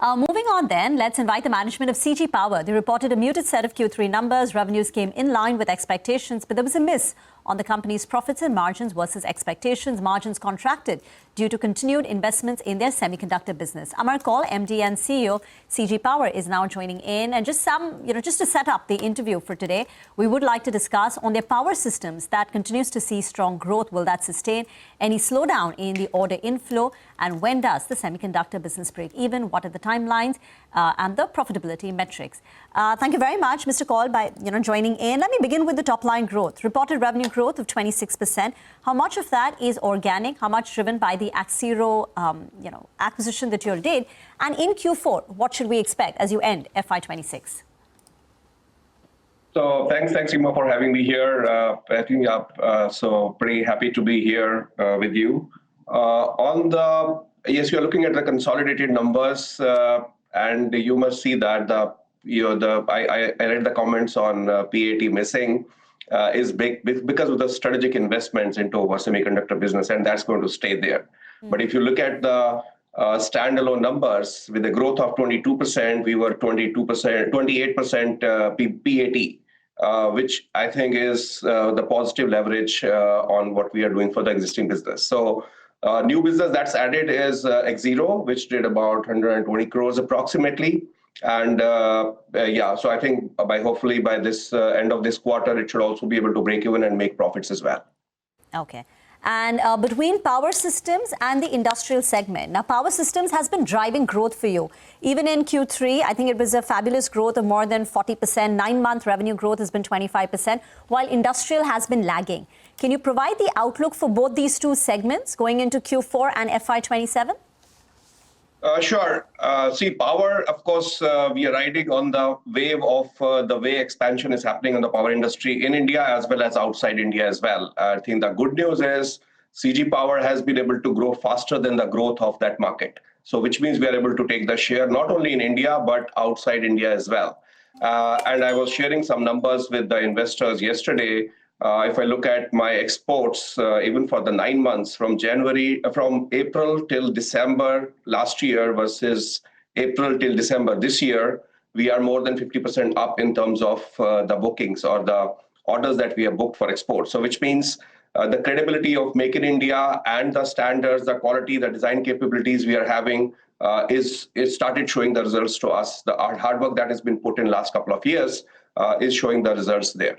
Moving on then, let's invite the management of CG Power. They reported a muted set of Q3 numbers. Revenues came in line with expectations, but there was a miss on the company's profits and margins versus expectations. Margins contracted due to continued investments in their semiconductor business. Amar Kaul, MD and CEO, CG Power, is now joining in. And just to set up the interview for today, we would like to discuss on their power systems that continues to see strong growth. Will that sustain? Any slowdown in the order inflow? And when does the semiconductor business break even? What are the timelines and the profitability metrics? Thank you very much, Mr. Kaul, by joining in. Let me begin with the top line growth. Reported revenue growth of 26%. How much of that is organic? How much driven by the Axiro acquisition that you did? And in Q4, what should we expect as you end FY26? So thanks, Amar, for having me here. So pretty happy to be here with you. Yes, you are looking at the consolidated numbers, and you must see that I read the comments on PAT missing is big because of the strategic investments into our semiconductor business, and that's going to stay there. But if you look at the standalone numbers with a growth of 22%, we were 28% PAT, which I think is the positive leverage on what we are doing for the existing business. So new business that's added is Axiro, which did about 120 crores approximately. And so I think hopefully by this end of this quarter, it should also be able to break even and make profits as well. Okay. And between power systems and the industrial segment, now power systems has been driving growth for you. Even in Q3, I think it was a fabulous growth of more than 40%. 9-month revenue growth has been 25%, while industrial has been lagging. Can you provide the outlook for both these two segments going into Q4 and FY27? Sure. See, power, of course, we are riding on the wave of the way expansion is happening in the power industry in India as well as outside India as well. I think the good news is CG Power has been able to grow faster than the growth of that market. So which means we are able to take the share not only in India, but outside India as well. And I was sharing some numbers with the investors yesterday. If I look at my exports, even for the 9 months from April till December last year versus April till December this year, we are more than 50% up in terms of the bookings or the orders that we have booked for export. So which means the credibility of Make in India and the standards, the quality, the design capabilities we are having is started showing the results to us. The hard work that has been put in the last couple of years is showing the results there.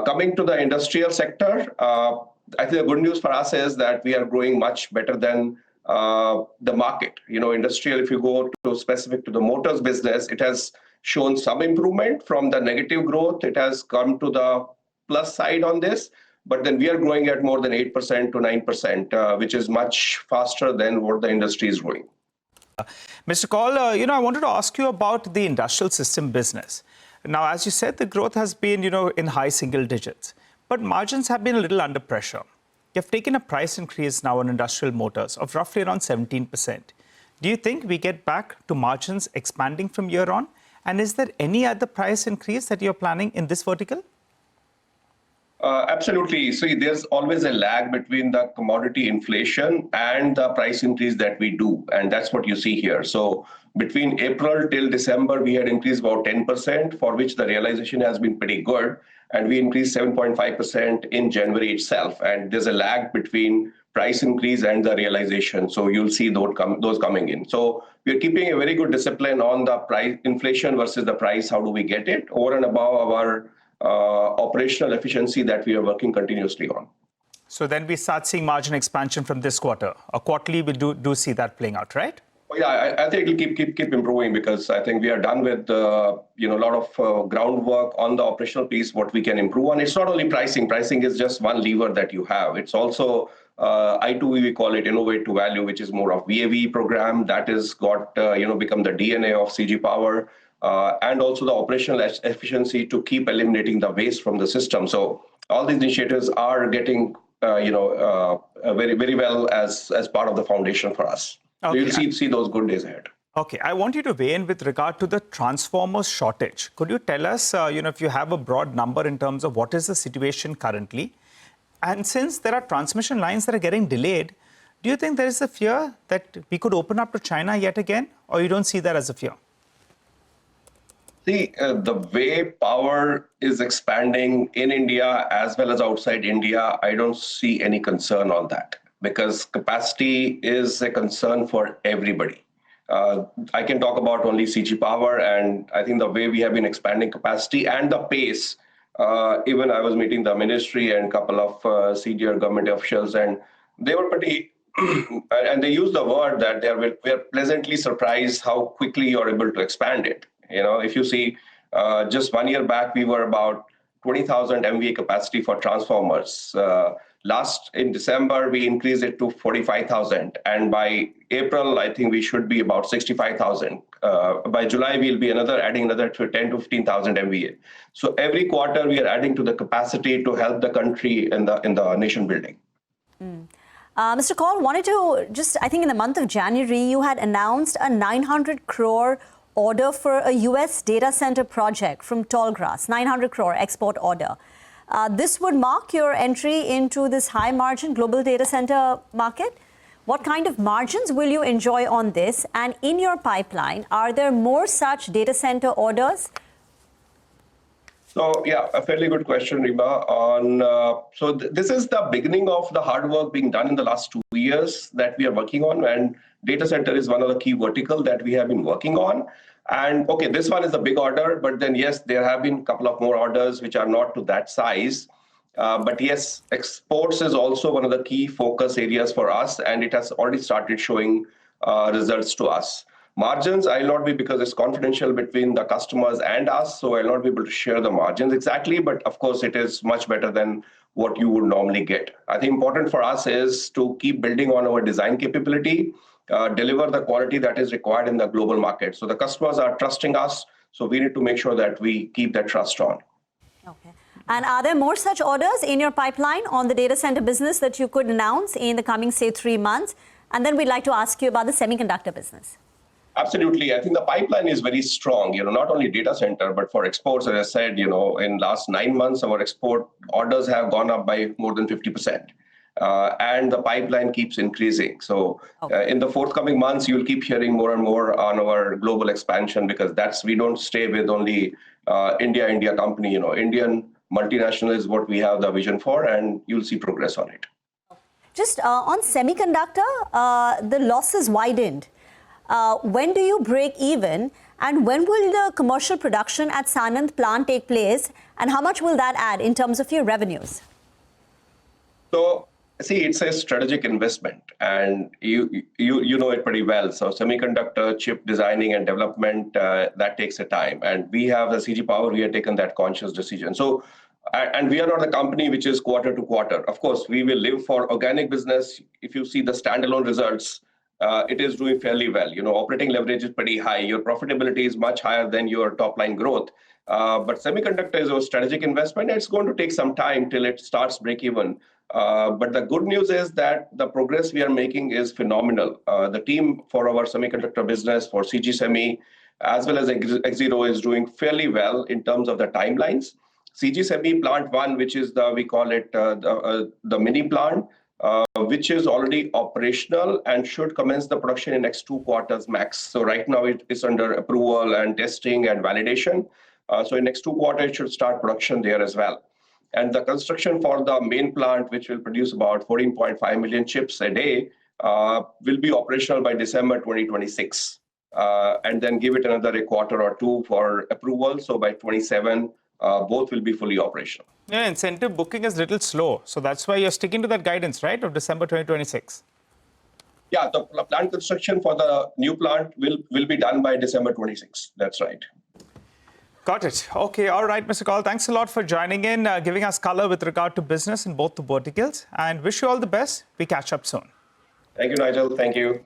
Coming to the industrial sector, I think the good news for us is that we are growing much better than the market. Industrial, if you go to specific to the motors business, it has shown some improvement from the negative growth. It has come to the plus side on this, but then we are growing at more than 8% to 9%, which is much faster than what the industry is growing. Mr. Kaul, I wanted to ask you about the industrial system business. Now, as you said, the growth has been, in high single digits, but margins have been a little under pressure. You've taken a price increase now on industrial motors of roughly around 17%. Do you think we get back to margins expanding from here on? And is there any other price increase that you're planning in this vertical? Absolutely. So there's always a lag between the commodity inflation and the price increase that we do. And that's what you see here. So between April till December, we had increased about 10%, for which the realization has been pretty good. And we increased 7.5% in January itself. And there's a lag between price increase and the realization. So you'll see those coming in. So we're keeping a very good discipline on the price inflation versus the price. How do we get it over and above our operational efficiency that we are working continuously on. So then we start seeing margin expansion from this quarter. Quarterly, we do see that playing out, right? Yeah, I think it'll keep improving because I think we are done with a lot of groundwork on the operational piece, what we can improve on. It's not only pricing. Pricing is just one lever that you have. It's also I2V, we call it Innovate to Value, which is more of VAV program that has got become the DNA of CG Power. And also the operational efficiency to keep eliminating the waste from the system. So all these initiatives are getting, very, very well as part of the foundation for us. Okay. So you'll see those good days ahead. Okay, I want you to weigh in with regard to the transformers shortage. Could you tell us, if you have a broad number in terms of what is the situation currently? And since there are transmission lines that are getting delayed, Do you think there is a fear that we could open up to China yet again, or you don't see that as a fear? See, the way power is expanding in India as well as outside India, I don't see any concern on that because capacity is a concern for everybody. I can talk about only CG Power, and I think the way we have been expanding capacity and the pace. Even I was meeting the ministry and a couple of senior government officials, and they were pretty, and they used the word that we are pleasantly surprised how quickly you're able to expand it. If you see, just 1 year back, we were about 20,000 MVA capacity for transformers. In December, we increased it to 45,000. And by April, I think we should be about 65,000. By July, we'll be adding another 10 to 15,000 MVA. So every quarter, we are adding to the capacity to help the country in the nation building. Mr. Kaul, wanted to I think in the month of January, you had announced a 900 crore order for a US data center project from Tallgrass, 900 crore export order. This would mark your entry into this high margin global data center market. What kind of margins will you enjoy on this? And in your pipeline, are there more such data center orders? So, yeah, a fairly good question, Rima. This is the beginning of the hard work being done in the last 2 years that we are working on. And data center is one of the key verticals that we have been working on. And okay, this one is a big order, but then yes, there have been a couple of more orders which are not to that size. But yes, exports is also one of the key focus areas for us, and it has already started showing results to us. Margins, I'll not be, because it's confidential between the customers and us, so I'll not be able to share the margins exactly, but of course it is much better than what you would normally get. I think important for us is to keep building on our design capability, deliver the quality that is required in the global market. So the customers are trusting us, so we need to make sure that we keep that trust on. Okay. And are there more such orders in your pipeline on the data center business that you could announce in the coming, say, 3 months? And then we'd like to ask you about the semiconductor business. Absolutely. I think the pipeline is very strong, not only data center, but for exports, as I said, in last 9 months, our export orders have gone up by more than 50%. And the pipeline keeps increasing. So in the forthcoming months, you'll keep hearing more and more on our global expansion, because we don't stay with only India company. Indian multinational is what we have the vision for, and you'll see progress on it. Just on semiconductor, the losses widened. When do you break even, and when will the commercial production at Sanand plant take place, and how much will that add in terms of your revenues? So, see, it's a strategic investment, and you know it pretty well. So semiconductor chip designing and development, that takes a time. And we have the CG Power, we have taken that conscious decision. So, and we are not a company which is quarter to quarter. Of course, we will live for organic business. If you see the standalone results, it is doing fairly well. Operating leverage is pretty high. Your profitability is much higher than your top line growth. But semiconductor is a strategic investment. It's going to take some time till it starts break even. But the good news is that the progress we are making is phenomenal. The team for our semiconductor business, for CG Semi, as well as X0, is doing fairly well in terms of the timelines. CG Semi Plant 1, which is we call it the mini plant, which is already operational and should commence the production in next 2 quarters max. So right now it is under approval and testing and validation. So in next 2 quarters, it should start production there as well. And the construction for the main plant, which will produce about 14.5 million chips a day, will be operational by December 2026. And then give it another quarter or 2 for approval. So by 27, both will be fully operational. Yeah, incentive booking is a little slow. So that's why you're sticking to that guidance, right, of December 2026? Yeah, the plant construction for the new plant will be done by December 26. That's right. Got it. Okay. All right, Mr. Kaul, thanks a lot for joining in, giving us color with regard to business in both the verticals, and wish you all the best. We catch up soon. Thank you, Nigel. Thank you.